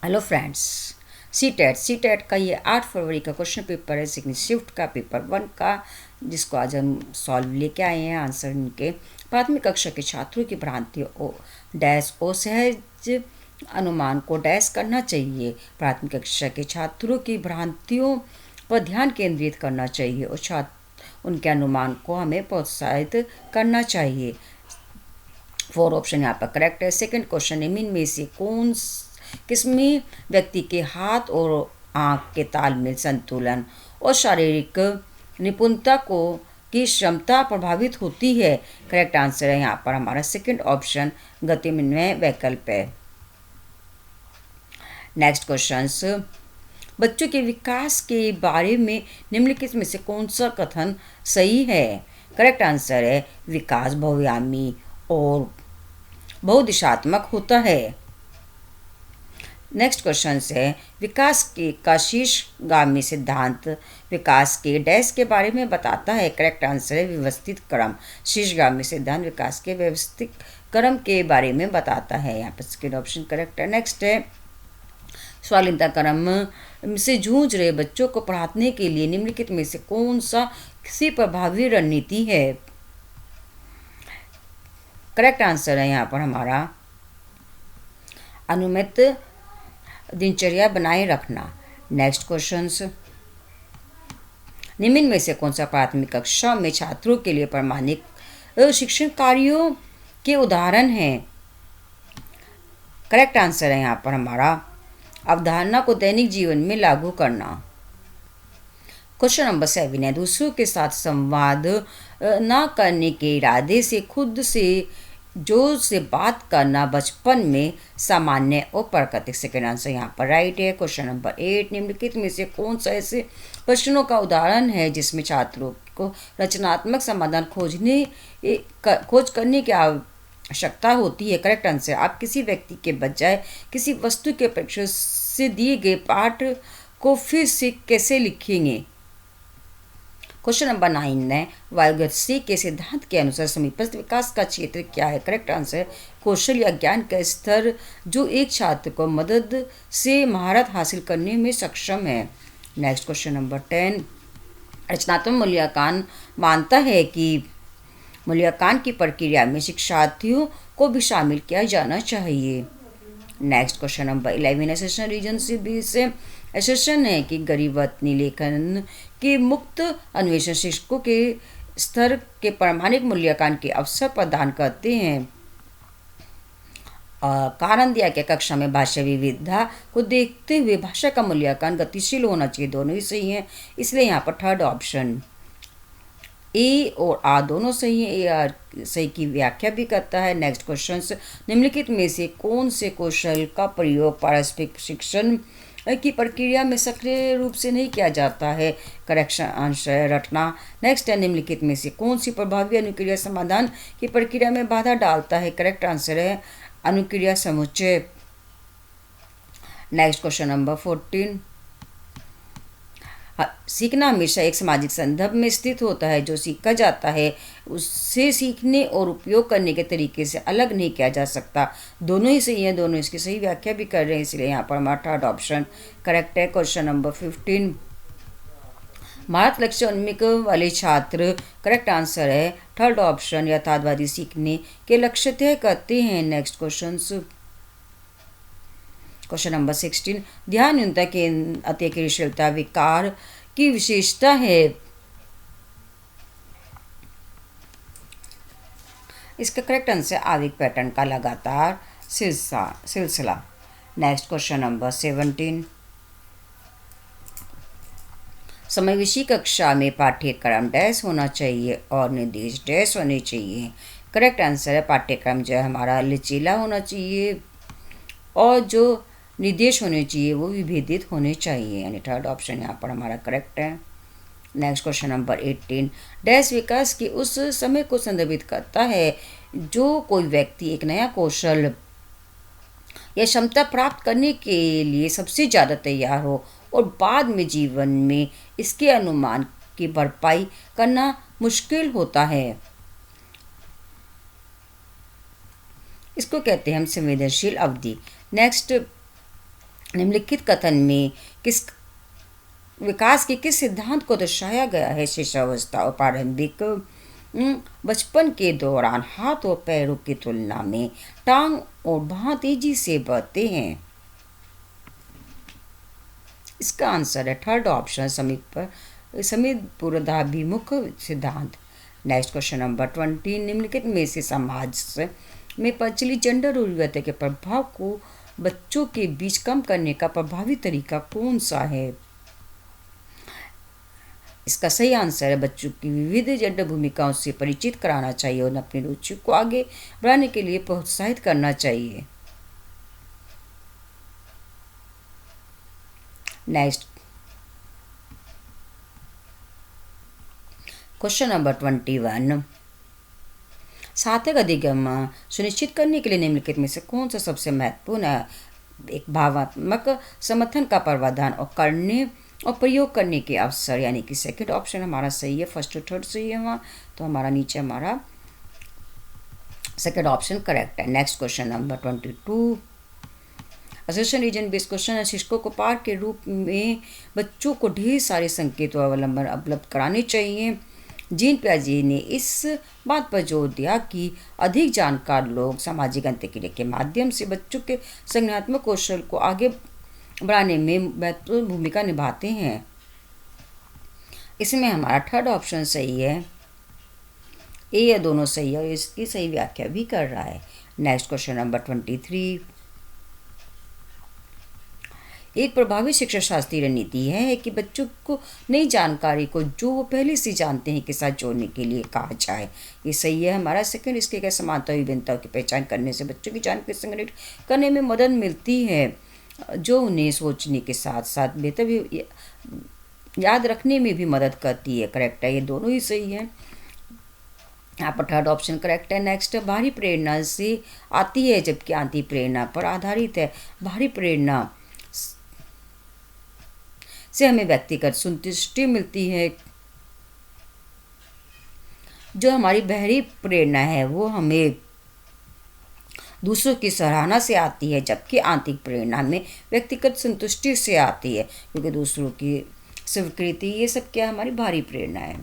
Hello friends. C TET का ये 8 फरवरी का क्वेश्चन पेपर है, सेकंड शिफ्ट का पेपर 1 का, जिसको आज हम सॉल्व लेके आए हैं। आंसर इनके प्राथमिक कक्षा के छात्रों की भ्रांतियों ओ डैश ओ सहज अनुमान को डैश करना चाहिए। प्राथमिक कक्षा के छात्रों की भ्रांतियों पर ध्यान केंद्रित करना चाहिए और छात्र उनके अनुमान को हमें प्रोत्साहित करना चाहिए। 4 ऑप्शन यहाँ पर करेक्ट है। सेकंड क्वेश्चन, निम्न में से किसमें व्यक्ति के हाथ और आंख के तालमेल, संतुलन और शारीरिक निपुणता को की क्षमता प्रभावित होती है? करेक्ट आंसर है यहाँ पर हमारा सेकंड ऑप्शन, गतिमय वैकल्प है। नेक्स्ट क्वेश्चंस, बच्चों के विकास के बारे में निम्नलिखित में से कौन सा कथन सही है? करेक्ट आंसर है विकास बहुआयामी और बहुदिशात्मक होता है। नेक्स्ट क्वेश्चन है, विकास के का शीर्षगामी सिद्धांत विकास के डैश के बारे में बताता है? करेक्ट आंसर है व्यवस्थित क्रम। शीर्षगामी सिद्धांत विकास के व्यवस्थित क्रम के बारे में बताता है। यहाँ पर सेकेंड ऑप्शन करेक्ट है। नेक्स्ट है, स्वाधीनता क्रम से जूझ रहे बच्चों को पढ़ाने के लिए निम्नलिखित में से कौन सा किसी प्रभावी रणनीति है? करेक्ट आंसर है यहाँ पर हमारा अनुमित दिनचर्या बनाए रखना। नेक्स्ट क्वेश्चंस, निम्न में से कौन सा प्राथमिक कक्षा में छात्रों के लिए प्रमाणिक शिक्षण कार्यों के उदाहरण हैं? करेक्ट आंसर है यहाँ पर हमारा अवधारणा को दैनिक जीवन में लागू करना। क्वेश्चन नंबर 7 है, दूसरों के साथ संवाद न करने के इरादे से खुद से जोर से बात करना बचपन में सामान्य और प्राकृतिक। सेकेंड आंसर यहाँ पर राइट है। क्वेश्चन नंबर 8, निम्नलिखित में से कौन सा ऐसे प्रश्नों का उदाहरण है जिसमें छात्रों को रचनात्मक समाधान खोज करने की आवश्यकता होती है? करेक्ट आंसर, आप किसी व्यक्ति के बजाय किसी वस्तु के अपेक्षा से दिए गए पाठ को फिर से कैसे लिखेंगे? क्वेश्चन नंबर 9 है, वायुगतिकी के सिद्धांत के अनुसार समीपस्थ विकास का क्षेत्र क्या है? करेक्ट आंसर, कौशल या ज्ञान का स्तर जो एक छात्र को मदद से महारत हासिल करने में सक्षम है। नेक्स्ट क्वेश्चन नंबर 10, रचनात्मक मूल्यांकन मानता है कि मूल्यांकन की प्रक्रिया में शिक्षार्थियों को भी शामिल किया जाना चाहिए। Next question number 11, assertion reason से बेस एसेशन है कि गरीबवतनी लेखन के मुक्त अन्वेषण शिक्षकों के स्तर के प्रामाणिक मूल्यांकन के अवसर प्रदान करते हैं। कारण दिया कि कक्षा में भाषा विविधता को देखते हुए भाषा का मूल्यांकन गतिशील होना चाहिए। दोनों ही सही हैं, इसलिए यहाँ पर थर्ड ऑप्शन ए और आ दोनों सही है। ए आर सही की व्याख्या भी करता है। नेक्स्ट क्वेश्चन, निम्नलिखित में से कौन से कौशल का प्रयोग पारस्परिक शिक्षण की प्रक्रिया में सक्रिय रूप से नहीं किया जाता है? करेक्शन आंसर रटना। नेक्स्ट है, निम्नलिखित में से कौन सी प्रभावी अनुक्रिया समाधान की प्रक्रिया में बाधा डालता है? करेक्ट आंसर है अनुक्रिया समुच्चय। नेक्स्ट क्वेश्चन नंबर 14, सीखना हमेशा एक सामाजिक संदर्भ में स्थित होता है। जो सीखा जाता है उससे सीखने और उपयोग करने के तरीके से अलग नहीं किया जा सकता। दोनों ही सही हैं, दोनों इसकी सही व्याख्या भी कर रहे हैं, इसलिए यहाँ पर हमारा थर्ड ऑप्शन करेक्ट है। क्वेश्चन नंबर 15, भारत लक्ष्य उन्मुख वाले छात्र, करेक्ट आंसर है थर्ड ऑप्शन, यथार्थवादी सीखने के लक्ष्य तय करते हैं। नेक्स्ट क्वेश्चन नंबर 16, ध्यान न्यूनता के अतिक्रियाशीलता विकार की विशेषता है। इसका करेक्ट आंसर आवेग पैटर्न का लगातार सिलसिला। नेक्स्ट क्वेश्चन नंबर 17, समावेशी कक्षा में पाठ्यक्रम डैश होना चाहिए और निर्देश डैश होने चाहिए? करेक्ट आंसर है पाठ्यक्रम जो है हमारा लचीला होना चाहिए और जो निर्देश होने चाहिए वो विभेदित होने चाहिए, यानी थर्ड ऑप्शन यहाँ पर हमारा करेक्ट है। नेक्स्ट क्वेश्चन नंबर 18, डैश विकास के उस समय को संदर्भित करता है जो कोई व्यक्ति एक नया कौशल या क्षमता प्राप्त करने के लिए सबसे ज़्यादा तैयार हो और बाद में जीवन में इसके अनुमान की भरपाई करना मुश्किल होता है। इसको कहते हैं हम संवेदनशील अवधि। नेक्स्ट निम्नलिखित कथन में किस विकास के किस सिद्धांत को दर्शाया गया है? शिशुअवस्था और प्रारंभिक बचपन के दौरान हाथ और पैरों की तुलना में टांग और बांह तेजी से बढ़ते हैं। इसका आंसर है थर्ड ऑप्शन, समीप पूर्वाधाभिमुख सिद्धांत। नेक्स्ट क्वेश्चन नंबर 20, निम्नलिखित में से समाज में प्रचलित जेंडर रूढ़िवादिता के प्रभाव को बच्चों के बीच कम करने का प्रभावी तरीका कौन सा है? इसका सही आंसर है बच्चों की विविध जेंडर भूमिकाओं से परिचित कराना चाहिए और अपनी रुचि को आगे बढ़ाने के लिए प्रोत्साहित करना चाहिए। नेक्स्ट क्वेश्चन नंबर 21, सार्थक अधिगम सुनिश्चित करने के लिए निम्नलिखित में से कौन सा सबसे महत्वपूर्ण है? एक भावनात्मक समर्थन का प्रावधान और करने और प्रयोग करने के अवसर, यानी कि सेकंड ऑप्शन हमारा सही है, फर्स्ट और थर्ड सही है वहाँ, तो हमारा नीचे हमारा सेकंड ऑप्शन करेक्ट है। Next question number 22, association reason based question है। शिक्षकों को पाठ के रूप में बच्चों को ढेर सारे संकेत और अवलंबन उपलब्ध कराने चाहिए। जीन पियाजे ने इस बात पर जोर दिया कि अधिक जानकार लोग सामाजिक अंतःक्रिया के माध्यम से बच्चों के संज्ञानात्मक कौशल को आगे बढ़ाने में महत्वपूर्ण भूमिका निभाते हैं। इसमें हमारा थर्ड ऑप्शन सही है, ए या दोनों सही है और इसकी सही व्याख्या भी कर रहा है। नेक्स्ट क्वेश्चन नंबर 23, एक प्रभावी शिक्षा शास्त्रीय रणनीति है कि बच्चों को नई जानकारी को जो वो पहले से जानते हैं के साथ जोड़ने के लिए कहा जाए। ये सही है हमारा सेकंड। इसके क्या समानता और विभिन्नताओं की पहचान करने से बच्चों की जानकारी संग्रहित करने में मदद मिलती है, जो उन्हें सोचने के साथ साथ बेहतर भी याद रखने में भी मदद करती है। करेक्ट है, ये दोनों ही सही है। यहाँ पर थर्ड ऑप्शन करेक्ट है। नेक्स्ट, बाहरी प्रेरणा से आती है जबकि आंतरिक प्रेरणा पर आधारित है। बाहरी प्रेरणा से हमें व्यक्तिगत संतुष्टि मिलती है, जो हमारी बाहरी प्रेरणा है वो हमें दूसरों की सराहना से आती है, जबकि आंतरिक प्रेरणा में व्यक्तिगत संतुष्टि से आती है, क्योंकि दूसरों की स्वीकृति, ये सब क्या हमारी बाहरी प्रेरणा है।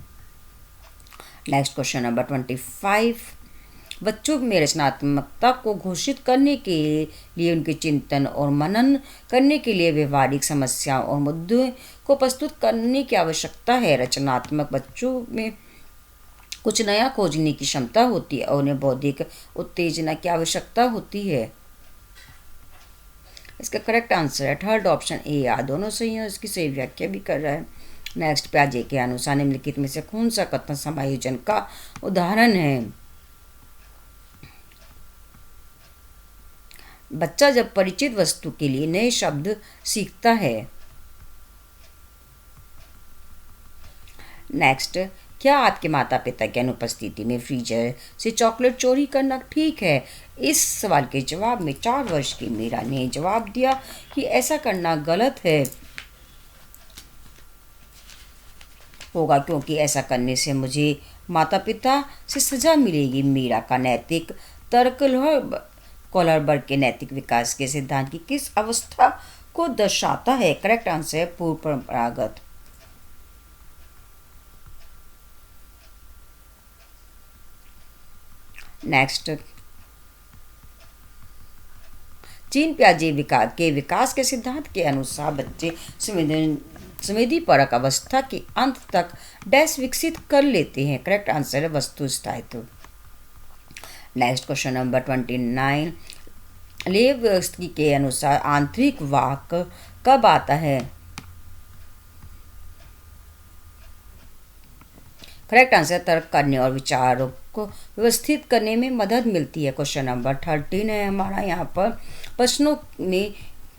नेक्स्ट क्वेश्चन नंबर 25, बच्चों में रचनात्मकता को घोषित करने के लिए उनके चिंतन और मनन करने के लिए व्यवहारिक समस्याओं और मुद्दों को प्रस्तुत करने की आवश्यकता है। रचनात्मक बच्चों में कुछ नया खोजने की क्षमता होती है और उन्हें बौद्धिक उत्तेजना की आवश्यकता होती है। इसका करेक्ट आंसर है थर्ड ऑप्शन ए, या दोनों सही है, इसकी सही व्याख्या भी कर रहा है। नेक्स्ट, पियाजे के अनुसार निम्नलिखित में से कौन सा कथन समायोजन का उदाहरण है? बच्चा जब परिचित वस्तु के लिए नए शब्द सीखता है। नेक्स्ट, क्या आपके माता पिता की अनुपस्थिति में फ्रीजर से चॉकलेट चोरी करना ठीक है? इस सवाल के जवाब में 4 वर्ष की मीरा ने जवाब दिया कि ऐसा करना गलत है होगा, क्योंकि ऐसा करने से मुझे माता पिता से सजा मिलेगी। मीरा का नैतिक तर्क कोहलरबर्ग के नैतिक विकास के सिद्धांत की किस अवस्था को दर्शाता है? करेक्ट आंसर है पूर्व परंपरागत। नेक्स्ट, जीन पियाजे के विकास के सिद्धांत के अनुसार बच्चे संवेदीपरक अवस्था के अंत तक डैश विकसित कर लेते हैं। करेक्ट आंसर है वस्तु स्थायित्व। नेक्स्ट क्वेश्चन नंबर 29, लेवस्की के अनुसार आंतरिक वाक कब आता है? करेक्ट आंसर, तर्क करने और विचारों को व्यवस्थित करने में मदद मिलती है। क्वेश्चन नंबर 13 है हमारा। यहाँ पर प्रश्नों में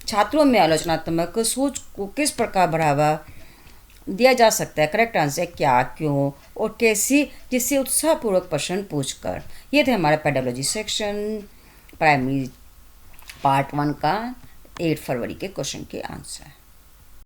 छात्रों में आलोचनात्मक सोच को किस प्रकार बढ़ावा दिया जा सकता है? करेक्ट आंसर, क्या, क्यों और कैसे, जिससे उत्साहपूर्वक प्रश्न पूछकर। ये थे हमारा पेडालॉजी सेक्शन प्राइमरी पार्ट 1 का 8 फरवरी के क्वेश्चन के आंसर।